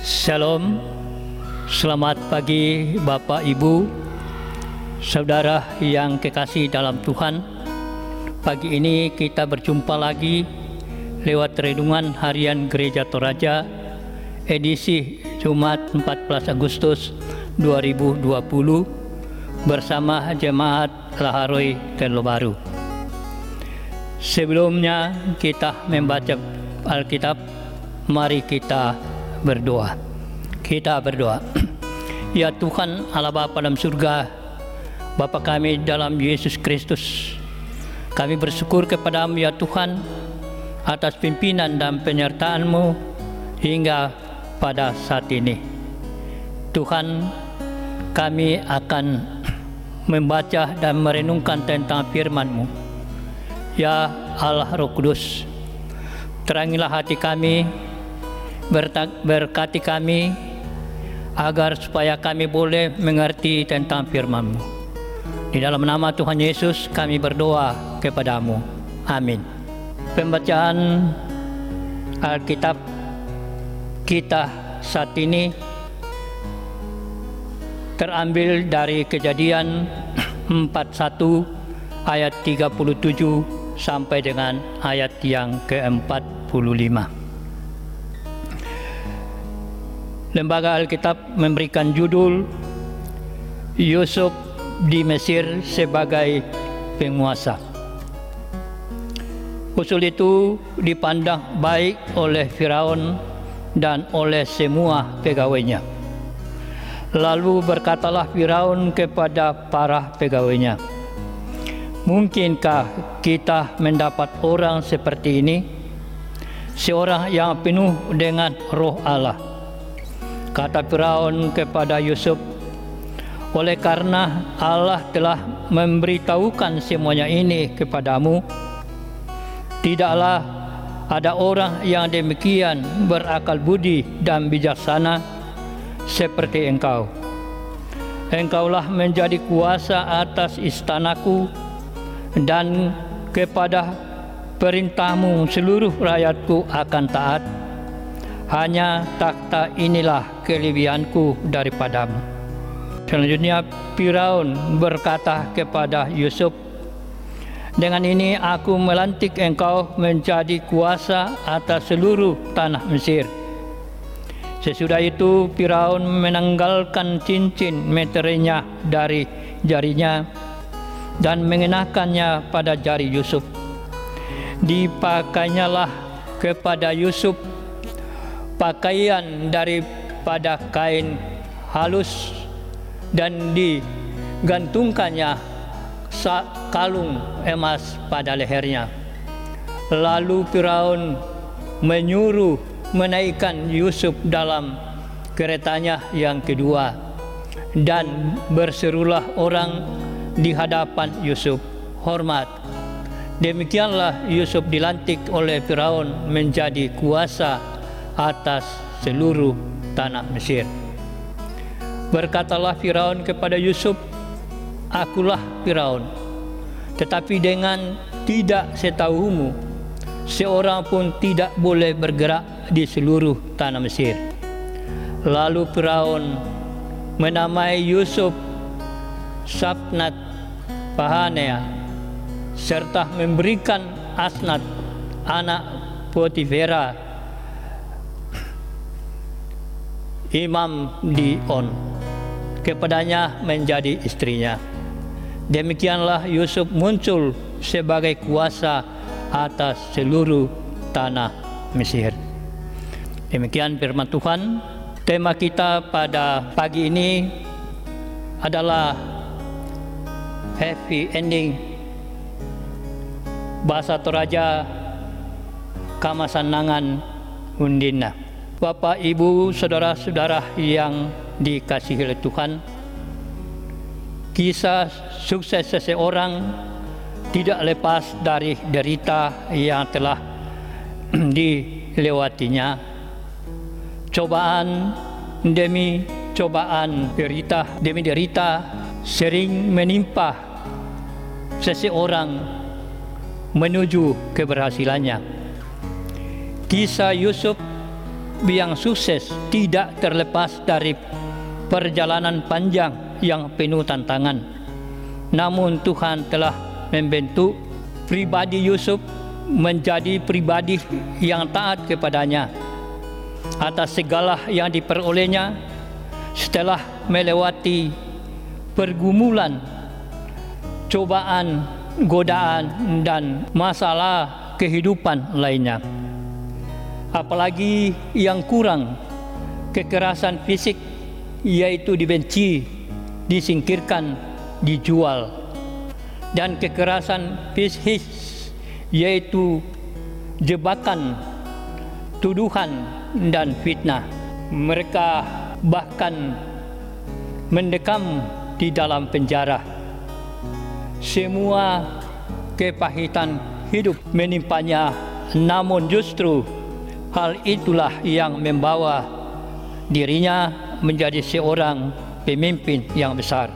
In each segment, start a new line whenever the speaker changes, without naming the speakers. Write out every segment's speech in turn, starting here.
Shalom, selamat pagi Bapak Ibu, saudara yang kekasih dalam Tuhan. Pagi ini kita berjumpa lagi lewat renungan harian Gereja Toraja, edisi Jumat 14 Agustus 2020 bersama Jemaat Laharoi Tello Baru. Sebelumnya kita membaca Alkitab, mari kita berdoa. Kita berdoa. Ya Tuhan Allah Bapa dalam surga, Bapa kami dalam Yesus Kristus, kami bersyukur kepadamu ya Tuhan atas pimpinan dan penyertaan-Mu hingga pada saat ini. Tuhan, kami akan membaca dan merenungkan tentang firman-Mu. Ya Allah Roh Kudus, terangilah hati kami, berkati kami agar supaya kami boleh mengerti tentang firman-Mu. Di dalam nama Tuhan Yesus kami berdoa kepadamu. Amin. Pembacaan Alkitab kita saat ini terambil dari Kejadian 41 ayat 37 sampai dengan ayat yang ke-45. Lembaga Alkitab memberikan judul Yusuf di Mesir sebagai penguasa. Usul itu dipandang baik oleh Firaun dan oleh semua pegawainya. Lalu berkatalah Firaun kepada para pegawainya, "Mungkinkah kita mendapat orang seperti ini, seorang yang penuh dengan roh Allah?" Kata Firaun kepada Yusuf, "Oleh karena Allah telah memberitahukan semuanya ini kepadamu, tidaklah ada orang yang demikian berakal budi dan bijaksana seperti engkau. Engkaulah menjadi kuasa atas istanaku, dan kepada perintahmu seluruh rakyatku akan taat. Hanya takhta inilah kelebihanku daripadamu." Selanjutnya Firaun berkata kepada Yusuf, "Dengan ini aku melantik engkau menjadi kuasa atas seluruh tanah Mesir." Sesudah itu Firaun menanggalkan cincin meterainya dari jarinya dan mengenakannya pada jari Yusuf. Dipakainyalah kepada Yusuf pakaian daripada kain halus dan digantungkannya kalung emas pada lehernya. Lalu Firaun menyuruh menaikkan Yusuf dalam keretanya yang kedua, dan berserulah orang di hadapan Yusuf, "Hormat." Demikianlah Yusuf dilantik oleh Firaun menjadi kuasa atas seluruh tanah Mesir. Berkatalah Firaun kepada Yusuf, "Akulah Firaun, tetapi dengan tidak setahumu, seorang pun tidak boleh bergerak di seluruh tanah Mesir." Lalu Firaun menamai Yusuf Safnat Pahanea, serta memberikan Asnat anak Potifera imam di On kepadanya menjadi istrinya. Demikianlah Yusuf muncul sebagai kuasa atas seluruh tanah Mesir. Demikian firman Tuhan. Tema kita pada pagi ini adalah happy ending. Bahasa Toraja Kamasanangan Undina. Bapak, Ibu, saudara-saudara yang dikasihi oleh Tuhan, kisah sukses seseorang tidak lepas dari derita yang telah dilewatinya. Cobaan demi cobaan, derita demi derita sering menimpa seseorang menuju keberhasilannya. Kisah Yusuf yang sukses tidak terlepas dari perjalanan panjang yang penuh tantangan. Namun Tuhan telah membentuk pribadi Yusuf menjadi pribadi yang taat kepadanya atas segala yang diperolehnya setelah melewati pergumulan, cobaan, godaan, dan masalah kehidupan lainnya. Apalagi yang kurang, kekerasan fisik, yaitu dibenci, disingkirkan, dijual, dan kekerasan psikis, yaitu jebakan, tuduhan, dan fitnah. Mereka bahkan mendekam di dalam penjara. Semua kepahitan hidup menimpanya, namun justru hal itulah yang membawa dirinya menjadi seorang pemimpin yang besar.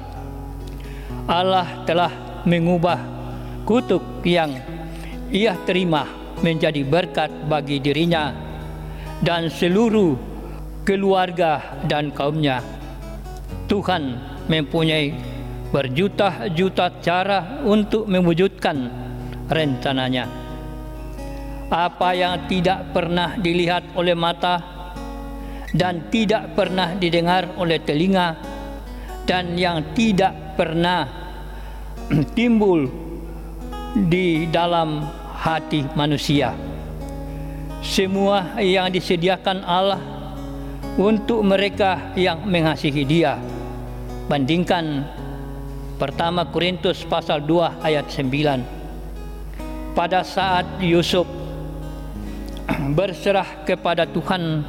Allah telah mengubah kutuk yang ia terima menjadi berkat bagi dirinya dan seluruh keluarga dan kaumnya. Tuhan mempunyai berjuta-juta cara untuk mewujudkan rencananya. Apa yang tidak pernah dilihat oleh mata dan tidak pernah didengar oleh telinga dan yang tidak pernah timbul di dalam hati manusia, semua yang disediakan Allah untuk mereka yang mengasihi Dia. Bandingkan 1 Korintus pasal 2 ayat 9. Pada saat Yusuf berserah kepada Tuhan,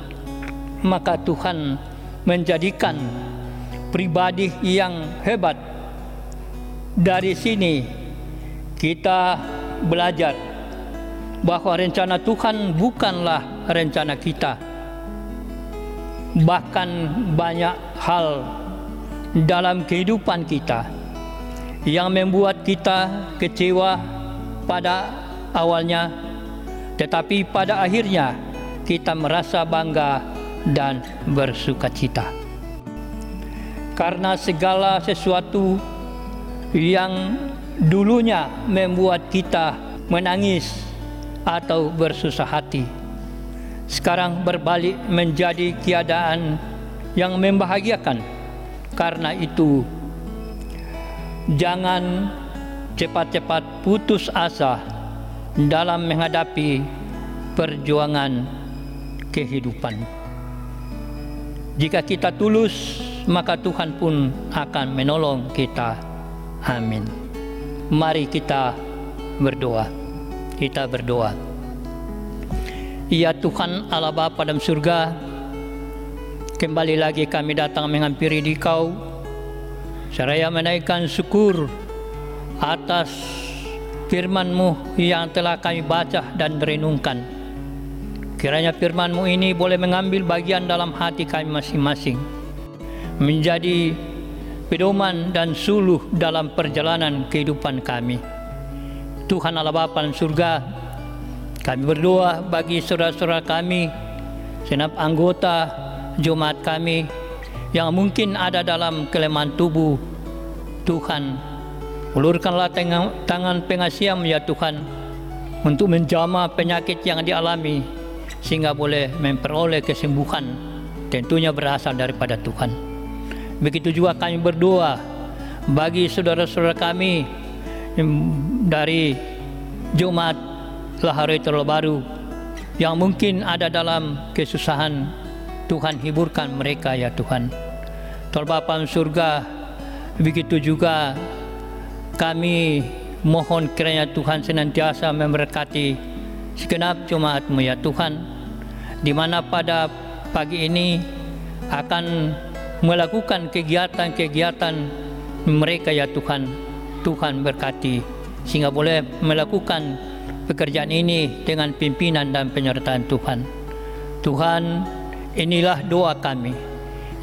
maka Tuhan menjadikan pribadi yang hebat. Dari sini kita belajar bahwa rencana Tuhan bukanlah rencana kita. Bahkan banyak hal dalam kehidupan kita yang membuat kita kecewa pada awalnya, tetapi pada akhirnya kita merasa bangga dan bersukacita. Karena segala sesuatu yang dulunya membuat kita menangis atau bersusah hati, sekarang berbalik menjadi keadaan yang membahagiakan. Karena itu, jangan cepat-cepat putus asa dalam menghadapi perjuangan kehidupan. Jika kita tulus, maka Tuhan pun akan menolong kita. Amin. Mari kita berdoa. Kita berdoa. Ya Tuhan Allah Bapa dalam surga, kembali lagi kami datang menghampiri Dikau, seraya menaikkan syukur atas firman-Mu yang telah kami baca dan renungkan. Kiranya firman-Mu ini boleh mengambil bagian dalam hati kami masing-masing, menjadi pedoman dan suluh dalam perjalanan kehidupan kami. Tuhan Allah Bapa dalam surga, kami berdoa bagi saudara-saudara kami, segenap anggota jemaat kami yang mungkin ada dalam kelemahan tubuh. Tuhan, ulurkanlah tangan pengasihan ya Tuhan, untuk menjamah penyakit yang dialami, sehingga boleh memperoleh kesembuhan, tentunya berasal daripada Tuhan. Begitu juga kami berdoa bagi saudara-saudara kami dari Jemaat Lahare Terbaru yang mungkin ada dalam kesusahan. Tuhan, hiburkan mereka ya Tuhan. Tuhan Bapa surga, begitu juga kami mohon kiranya Tuhan senantiasa memberkati segenap jemaat-Mu ya Tuhan, di mana pada pagi ini akan melakukan kegiatan-kegiatan mereka ya Tuhan. Tuhan berkati sehingga boleh melakukan pekerjaan ini dengan pimpinan dan penyertaan Tuhan. Tuhan, inilah doa kami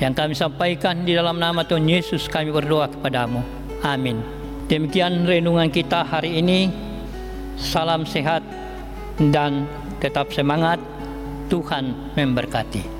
yang kami sampaikan di dalam nama Tuhan Yesus, kami berdoa kepadamu. Amin. Demikian renungan kita hari ini. Salam sehat dan tetap semangat. Tuhan memberkati.